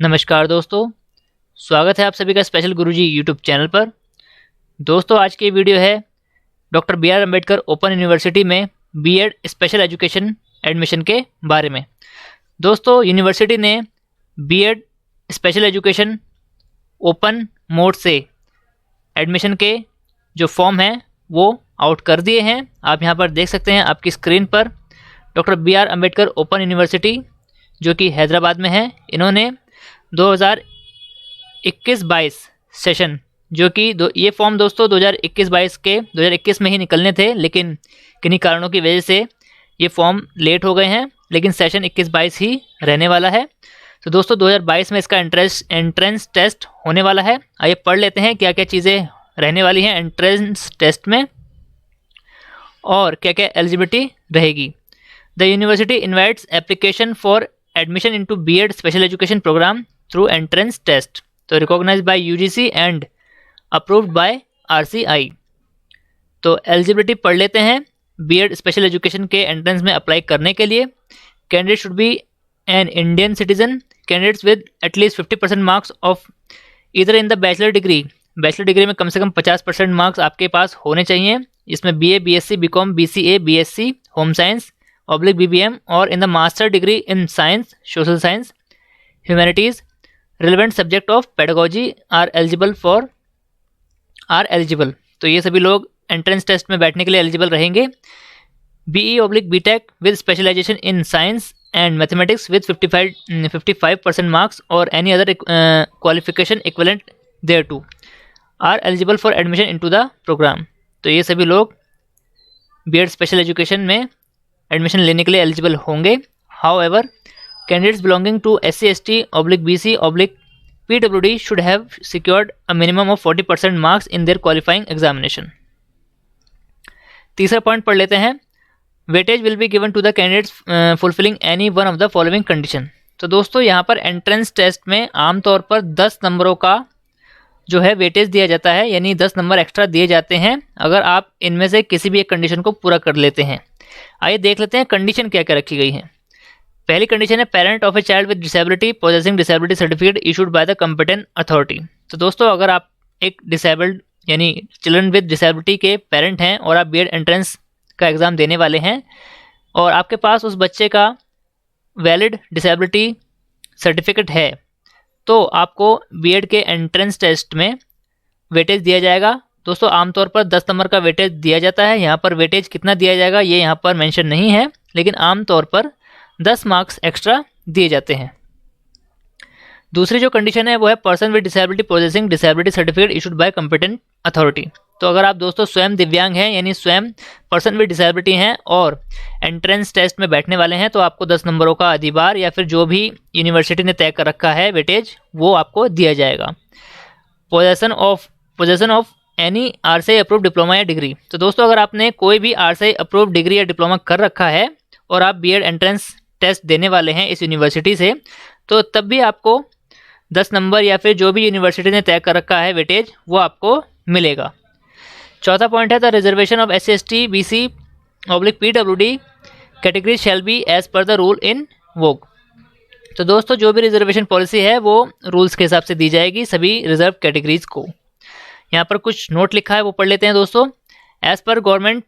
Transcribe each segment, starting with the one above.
नमस्कार दोस्तों, स्वागत है आप सभी का स्पेशल गुरुजी यूट्यूब चैनल पर। दोस्तों आज की वीडियो है doctor B R Ambedkar open university में बीएड स्पेशल एजुकेशन एडमिशन के बारे में। दोस्तों यूनिवर्सिटी ने B Ed special education open mode से एडमिशन के जो फॉर्म हैं वो आउट कर दिए हैं। आप यहाँ पर देख सकते हैं आपकी स्क्रीन पर doctor B R Ambedkar open university जो कि हैदराबाद में है, इन्होंने 2021-22 सेशन जो कि ये फॉर्म दोस्तों 2021 में ही निकलने थे, लेकिन किन्हीं कारणों की वजह से ये फॉर्म लेट हो गए हैं, लेकिन सेशन 21-22 ही रहने वाला है। तो दोस्तों 2022 में इसका एंट्रेंस टेस्ट होने वाला है। आइए पढ़ लेते हैं क्या क्या चीज़ें रहने वाली हैं एंट्रेंस टेस्ट में और क्या क्या एलिजिबिलिटी रहेगी। The university invites application for admission into BEd special education program through entrance test, तो recognised by UGC and approved by RCI. तो एलिजिबिलिटी पढ़ लेते हैं। बीएड स्पेशल एजुकेशन के एंट्रेंस में अप्लाई करने के लिए candidate should be an Indian citizen, candidates with at least 50% marks of इधर इन द बैचलर डिग्री में कम से कम 50% मार्क्स आपके पास होने चाहिए। इसमें BA, BSc, BCom, BCA, BSc home science /BBM और in the master degree in science, social science, humanities, relevant subject of pedagogy are eligible. तो ये सभी लोग एंट्रेंस टेस्ट में बैठने के लिए एलिजिबल रहेंगे। BE BTech with specialisation in science and mathematics with 55% marks और any other qualification equivalent thereto are eligible for admission into the program. तो ये सभी लोग बीएड स्पेशल एजुकेशन में एडमिशन लेने के लिए एलिजिबल होंगे। However candidates belonging to SC/BC/PWD should have secured a minimum of 40% marks in their qualifying examination। तीसरा पॉइंट पढ़ लेते हैं। Weightage will be given to the candidates fulfilling any one of the following condition. तो दोस्तों यहाँ पर entrance test में आमतौर पर 10 नंबरों का जो है वेटेज दिया जाता है, यानी 10 नंबर एक्स्ट्रा दिए जाते हैं अगर आप इनमें से किसी भी एक कंडीशन को पूरा कर लेते हैं। आइए देख लेते हैं कंडीशन क्या क्या रखी गई हैं। पहली कंडीशन है parent of a child with disability possessing disability certificate issued by the competent authority. तो दोस्तों अगर आप एक डिसेबल्ड यानी चिल्ड्रन विद डिसेबिलिटी के पेरेंट हैं और आप बीएड एंट्रेंस का एग्ज़ाम देने वाले हैं और आपके पास उस बच्चे का वैलिड डिसेबिलिटी सर्टिफिकेट है, तो आपको बीएड के एंट्रेंस टेस्ट में वेटेज दिया जाएगा। दोस्तों आमतौर पर 10 नंबर का वेटेज दिया जाता है। यहाँ पर वेटेज कितना दिया जाएगा ये यहाँ पर मेंशन नहीं है, लेकिन आमतौर पर 10 मार्क्स एक्स्ट्रा दिए जाते हैं। दूसरी जो कंडीशन है वो है person with disability possessing disability certificate issued by competent authority. तो अगर आप दोस्तों स्वयं दिव्यांग हैं यानी स्वयं पर्सन विद डिसेबिलिटी हैं और एंट्रेंस टेस्ट में बैठने वाले हैं, तो आपको 10 नंबरों का अधिभार या फिर जो भी यूनिवर्सिटी ने तय कर रखा है वेटेज वो आपको दिया जाएगा। Possession of any RCI approve diploma या डिग्री। तो दोस्तों अगर आपने कोई भी आरसीआई अप्रूव डिग्री या डिप्लोमा कर रखा है और आप बीएड एंट्रेंस टेस्ट देने वाले हैं इस यूनिवर्सिटी से, तो तब भी आपको 10 नंबर या फिर जो भी यूनिवर्सिटी ने तय कर रखा है वेटेज वो आपको मिलेगा। चौथा पॉइंट है the reservation of SC/BC/PWD category shall be as per the rule in vogue. तो दोस्तों जो भी रिजर्वेशन पॉलिसी है वो रूल्स के हिसाब से दी जाएगी सभी रिजर्व कैटेगरीज को। यहाँ पर कुछ नोट लिखा है वो पढ़ लेते हैं दोस्तों। एज पर गवर्नमेंट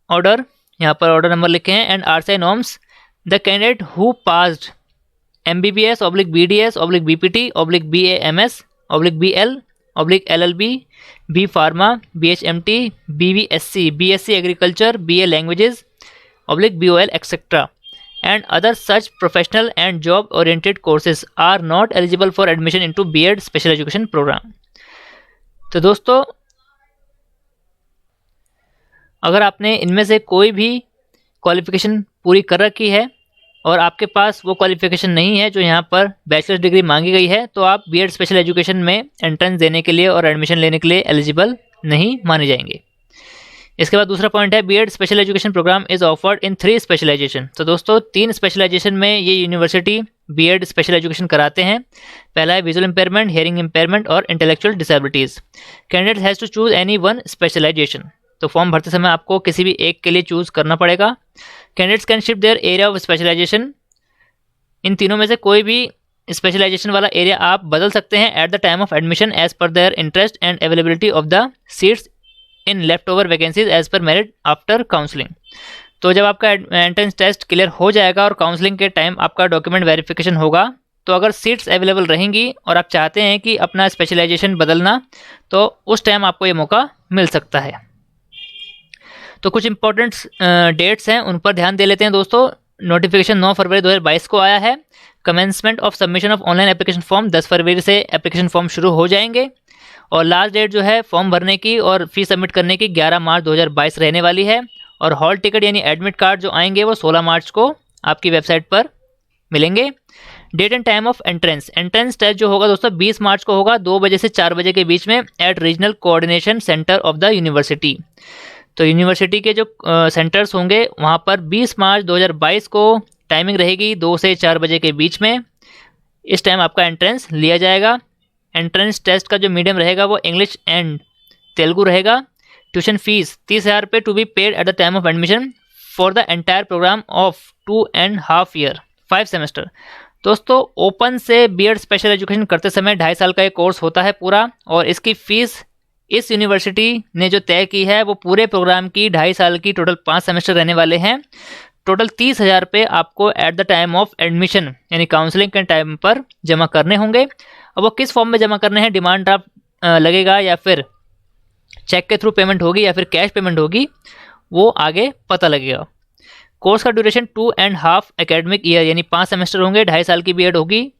ऑर्डर, यहाँ पर ऑर्डर नंबर लिखे हैं, and RCI norms the candidate who passed MBBS/BDS/BAMS/BL/LLB, B Pharma, BHMT, BVSC, BSc Agriculture, BA Languages/BOL etc. and other such professional and job oriented courses are not eligible for admission into BEd special education program। तो दोस्तों अगर आपने इनमें से कोई भी qualification पूरी कर रखी है और आपके पास वो क्वालिफिकेशन नहीं है जो यहाँ पर बैचलर डिग्री मांगी गई है, तो आप बीएड स्पेशल एजुकेशन में एंट्रेंस देने के लिए और एडमिशन लेने के लिए एलिजिबल नहीं माने जाएंगे। इसके बाद दूसरा पॉइंट है B Ed special education programme is offered in 3 specialisation. तो दोस्तों 3 स्पेशलाइजेशन में ये यूनिवर्सिटी बीएड स्पेशल एजुकेशन कराते हैं। पहला है विजुअल इम्पेयरमेंट, हियरिंग इम्पेयरमेंट और intellectual disabilities. Candidate has to choose any one specialisation. तो फॉर्म भरते समय आपको किसी भी एक के लिए चूज करना पड़ेगा। Candidates can shift their area of specialisation इन तीनों में से कोई भी स्पेशलाइजेशन वाला एरिया आप बदल सकते हैं at the time of admission as per their interest and availability of the seats in left over vacancies as per merit after counselling. तो जब आपका एंट्रेंस टेस्ट क्लियर हो जाएगा और काउंसलिंग के टाइम आपका डॉक्यूमेंट वेरिफिकेशन होगा, तो अगर सीट्स अवेलेबल रहेंगी और आप चाहते हैं कि अपना स्पेशलाइजेशन बदलना, तो उस टाइम आपको ये मौका मिल सकता है। तो कुछ इंपॉर्टेंट डेट्स हैं, उन पर ध्यान दे लेते हैं दोस्तों। नोटिफिकेशन 9 फरवरी 2022 को आया है। Commencement of submission of online application form 10 फरवरी से एप्लीकेशन फॉर्म शुरू हो जाएंगे और लास्ट डेट जो है फॉर्म भरने की और फीस सबमिट करने की 11 मार्च 2022 रहने वाली है। और हॉल टिकट यानी एडमिट कार्ड जो आएंगे वो 16 मार्च को आपकी वेबसाइट पर मिलेंगे। Date and time of entrance test जो होगा दोस्तों 20 मार्च को होगा 2 बजे से 4 बजे के बीच में eight regional coordination centre of the university. तो यूनिवर्सिटी के जो सेंटर्स होंगे वहाँ पर 20 मार्च 2022 को टाइमिंग रहेगी 2 से 4 बजे के बीच में। इस टाइम आपका एंट्रेंस लिया जाएगा। एंट्रेंस टेस्ट का जो मीडियम रहेगा वो इंग्लिश एंड तेलुगु रहेगा। ट्यूशन फीस 30,000 रुपये to be paid at the time of admission for the entire programme of 2.5 year 5 semester. दोस्तों ओपन से बीएड स्पेशल एजुकेशन करते समय 2.5 साल का ये कोर्स होता है पूरा, और इसकी फ़ीस इस यूनिवर्सिटी ने जो तय की है वो पूरे प्रोग्राम की 2.5 साल की टोटल 5 सेमेस्टर रहने वाले हैं। टोटल 30,000 रुपये आपको eight the time of admission यानी काउंसलिंग के टाइम पर जमा करने होंगे। अब वो किस फॉर्म में जमा करने हैं, डिमांड ड्राफ्ट लगेगा या फिर चेक के थ्रू पेमेंट होगी या फिर कैश पेमेंट होगी, वो आगे पता लगेगा। कोर्स का ड्यूरेशन 2.5 एकेडमिक ईयर यानी 5 सेमेस्टर होंगे, 2.5 साल की बीएड होगी।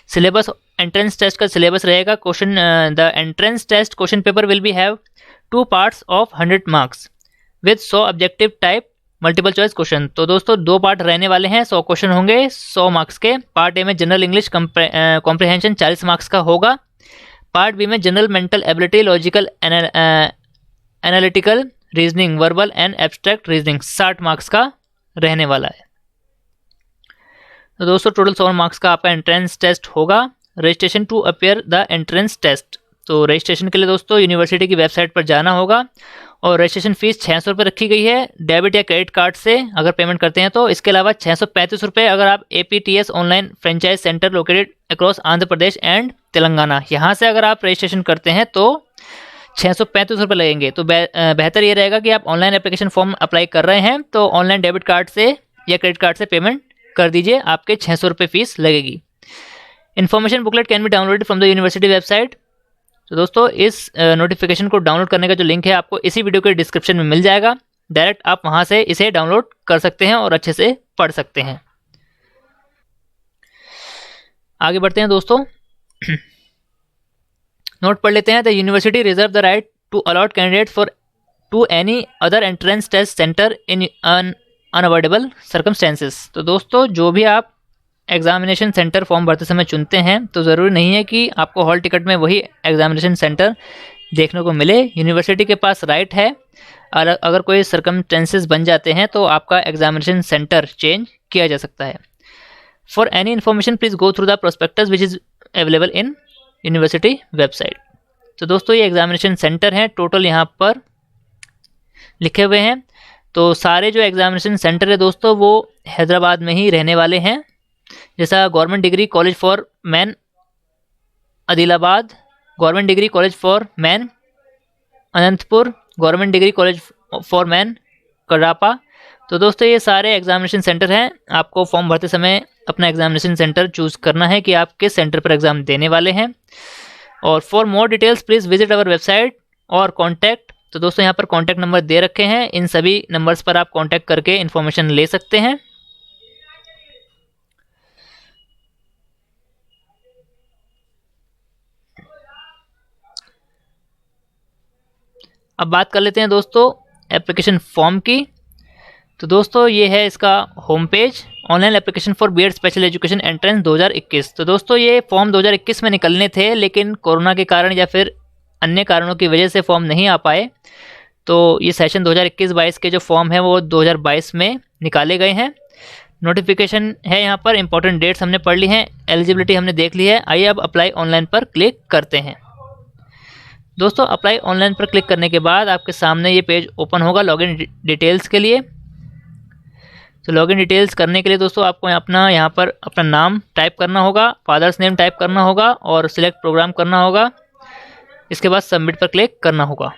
सिलेबस एंट्रेंस टेस्ट का सिलेबस रहेगा। Question the entrance test question paper will be have 2 parts of 100 marks with 100 objective type multiple choice question. तो दोस्तों 2 पार्ट रहने वाले हैं, 100 क्वेश्चन होंगे 100 मार्क्स के। पार्ट ए में जनरल इंग्लिश कॉम्प्रिहेंशन 40 मार्क्स का होगा। पार्ट बी में general mental ability, logical analytical reasoning, verbal and abstract reasoning 60 marks का रहने वाला है। तो दोस्तों टोटल 100 मार्क्स का आपका एंट्रेंस टेस्ट होगा। Registration to appear the entrance test, तो रजिस्ट्रेशन के लिए दोस्तों यूनिवर्सिटी की वेबसाइट पर जाना होगा और रजिस्ट्रेशन फीस 600 रुपये रखी गई है डेबिट या क्रेडिट कार्ड से अगर पेमेंट करते हैं तो। इसके अलावा 635 रुपये अगर आप APTS online franchise centre located across Andhra Pradesh and Telangana, यहाँ से अगर आप रजिस्ट्रेशन करते हैं तो 635 रुपये लगेंगे। तो बेहतर ये रहेगा कि आप ऑनलाइन एप्लीकेशन फॉर्म अप्लाई कर रहे हैं तो ऑनलाइन डेबिट कार्ड से या क्रेडिट कार्ड से पेमेंट कर दीजिए, आपके 600 रुपये फीस लगेगी। Information booklet can be downloaded from the university website. तो दोस्तों इस नोटिफिकेशन को डाउनलोड करने का जो लिंक है आपको इसी वीडियो के डिस्क्रिप्शन में मिल जाएगा। डायरेक्ट आप वहां से इसे डाउनलोड कर सकते हैं और अच्छे से पढ़ सकते हैं। आगे बढ़ते हैं दोस्तों, नोट पढ़ लेते हैं। The university reserve the right to allot candidate for to any other entrance test centre in unavoidable circumstances. तो दोस्तों जो भी आप एग्जामिनेशन सेंटर फॉर्म भरते समय चुनते हैं तो ज़रूरी नहीं है कि आपको हॉल टिकट में वही एग्जामिनेशन सेंटर देखने को मिले। यूनिवर्सिटी के पास राइट है, और अगर कोई सर्कमस्टेंसेस बन जाते हैं तो आपका एग्जामिनेशन सेंटर चेंज किया जा सकता है। For any information please go through the prospectus which is available in university website. तो दोस्तों ये एग्जामिनेशन सेंटर हैं, टोटल यहाँ पर लिखे हुए हैं। तो सारे जो एग्जामिनेशन सेंटर है दोस्तों वो हैदराबाद में ही रहने वाले हैं, जैसा government degree college for men Adilabad, government degree college for men Anantapur, government degree college for men Kadapa. तो दोस्तों ये सारे एग्जामिनेशन सेंटर हैं। आपको फॉर्म भरते समय अपना एग्जामिनेशन सेंटर चूज़ करना है कि आप किस सेंटर पर एग्ज़ाम देने वाले हैं। और for more details please visit our website और कॉन्टैक्ट। तो दोस्तों यहाँ पर कॉन्टैक्ट नंबर दे रखे हैं, इन सभी नंबर्स पर आप कॉन्टैक्ट करके इन्फॉर्मेशन ले सकते हैं। अब बात कर लेते हैं दोस्तों एप्लीकेशन फॉर्म की। तो दोस्तों ये है इसका home page, online application for B Ed special education entrance 2021। तो दोस्तों ये फॉर्म 2021 में निकलने थे, लेकिन कोरोना के कारण या फिर अन्य कारणों की वजह से फॉर्म नहीं आ पाए। तो ये सेशन 2021-22 के जो फॉर्म है वो 2022 में निकाले गए हैं। नोटिफिकेशन है यहाँ पर, इंपॉर्टेंट डेट्स हमने पढ़ ली हैं, एलिजिबिलिटी हमने देख ली है। आइए अब अप्लाई ऑनलाइन पर क्लिक करते हैं। दोस्तों अप्लाई ऑनलाइन पर क्लिक करने के बाद आपके सामने ये पेज ओपन होगा लॉगिन डिटेल्स के लिए। तो लॉगिन डिटेल्स करने के लिए दोस्तों आपको यहाँ पर अपना नाम टाइप करना होगा, फादर्स नेम टाइप करना होगा और सिलेक्ट प्रोग्राम करना होगा। इसके बाद सबमिट पर क्लिक करना होगा।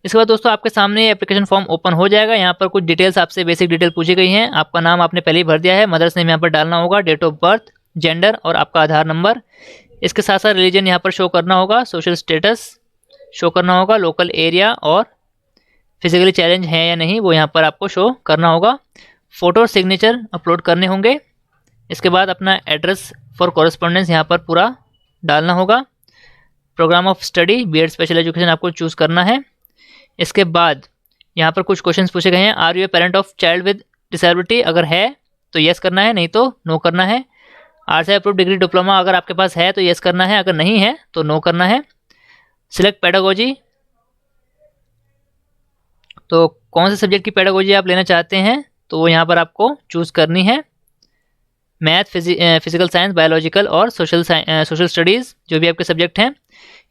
इसके बाद दोस्तों आपके सामने एप्लीकेशन फॉर्म ओपन हो जाएगा। यहाँ पर कुछ डिटेल्स आपसे बेसिक डिटेल पूछी गई हैं। आपका नाम आपने पहले ही भर दिया है, मदर्स नेम यहाँ पर डालना होगा, डेट ऑफ बर्थ, जेंडर और आपका आधार नंबर। इसके साथ साथ रिलीजन यहाँ पर शो करना होगा, सोशल स्टेटस शो करना होगा, लोकल एरिया और फिजिकली चैलेंज है या नहीं वो यहाँ पर आपको शो करना होगा। फ़ोटो और सिग्नेचर अपलोड करने होंगे। इसके बाद अपना एड्रेस फॉर कॉरेस्पॉन्डेंस यहाँ पर पूरा डालना होगा। Programme of study B Ed special education आपको चूज़ करना है। इसके बाद यहाँ पर कुछ क्वेश्चंस पूछे गए हैं। Are you a parent of child with disability? अगर है तो येस करना है, नहीं तो नो करना है। आरसीआई अप्रूव्ड डिग्री डिप्लोमा अगर आपके पास है तो येस करना है, अगर नहीं है तो नो करना है। सिलेक्ट पेडागोजी, तो कौन से सब्जेक्ट की पेडागोजी आप लेना चाहते हैं तो वो यहाँ पर आपको चूज़ करनी है। मैथ, फिजिकल साइंस, बायोलॉजिकल और सोशल स्टडीज़ जो भी आपके सब्जेक्ट हैं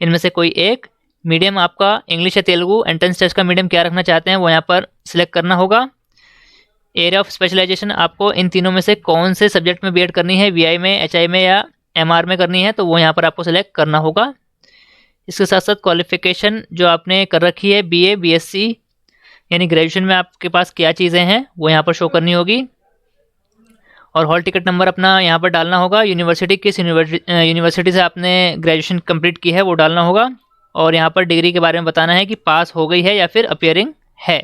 इनमें से कोई एक। मीडियम आपका इंग्लिश या तेलुगु, एंट्रेंस टेस्ट का मीडियम क्या रखना चाहते हैं वो यहाँ पर सिलेक्ट करना होगा। एरिया ऑफ स्पेशलाइजेशन आपको इन तीनों में से कौन से सब्जेक्ट में बीएड करनी है, वीआई में, एचआई में या एमआर में करनी है तो वो यहाँ पर आपको सिलेक्ट करना होगा। इसके साथ साथ क्वालिफिकेशन जो आपने कर रखी है, बीए, बीएससी यानी ग्रेजुएशन में आपके पास क्या चीज़ें हैं वो यहाँ पर शो करनी होगी। और हॉल टिकट नंबर अपना यहाँ पर डालना होगा। यूनिवर्सिटी किस यूनिवर्सिटी से आपने ग्रेजुएशन कंप्लीट की है वो डालना होगा। और यहाँ पर डिग्री के बारे में बताना है कि पास हो गई है या फिर अपियरिंग है।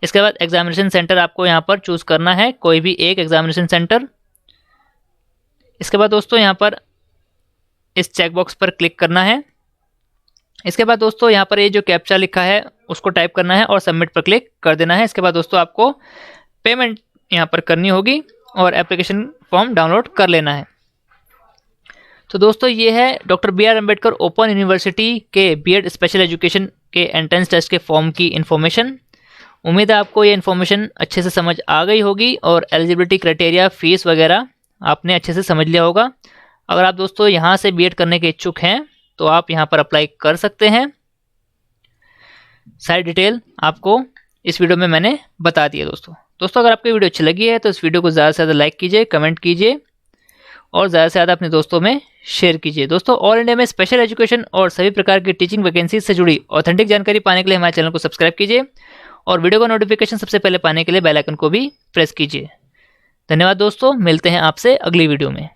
इसके बाद एग्जामिनेशन सेंटर आपको यहाँ पर चूज़ करना है, कोई भी एक एग्जामिनेशन सेंटर। इसके बाद दोस्तों यहाँ पर इस चेकबॉक्स पर क्लिक करना है। इसके बाद दोस्तों यहाँ पर ये जो कैप्चा लिखा है उसको टाइप करना है और सबमिट पर क्लिक कर देना है। इसके बाद दोस्तों आपको पेमेंट यहाँ पर करनी होगी और एप्लीकेशन फॉर्म डाउनलोड कर लेना है। तो दोस्तों ये है doctor B R. Ambedkar open university के बीएड स्पेशल एजुकेशन के एंट्रेंस टेस्ट के फॉर्म की इन्फॉर्मेशन। उम्मीद है आपको ये इन्फॉर्मेशन अच्छे से समझ आ गई होगी और एलिजिबिलिटी क्राइटेरिया, फीस वगैरह आपने अच्छे से समझ लिया होगा। अगर आप दोस्तों यहाँ से बीएड करने के इच्छुक हैं तो आप यहाँ पर अप्लाई कर सकते हैं। सारी डिटेल आपको इस वीडियो में मैंने बता दी है दोस्तों अगर आपको वीडियो अच्छी लगी है तो इस वीडियो को ज़्यादा से ज़्यादा लाइक कीजिए, कमेंट कीजिए और ज़्यादा से ज़्यादा अपने दोस्तों में शेयर कीजिए। दोस्तों ऑल इंडिया में स्पेशल एजुकेशन और सभी प्रकार की टीचिंग वैकेंसी से जुड़ी ऑथेंटिक जानकारी पाने के लिए हमारे चैनल को सब्सक्राइब कीजिए और वीडियो का नोटिफिकेशन सबसे पहले पाने के लिए बेल आइकन को भी प्रेस कीजिए। धन्यवाद दोस्तों, मिलते हैं आपसे अगली वीडियो में।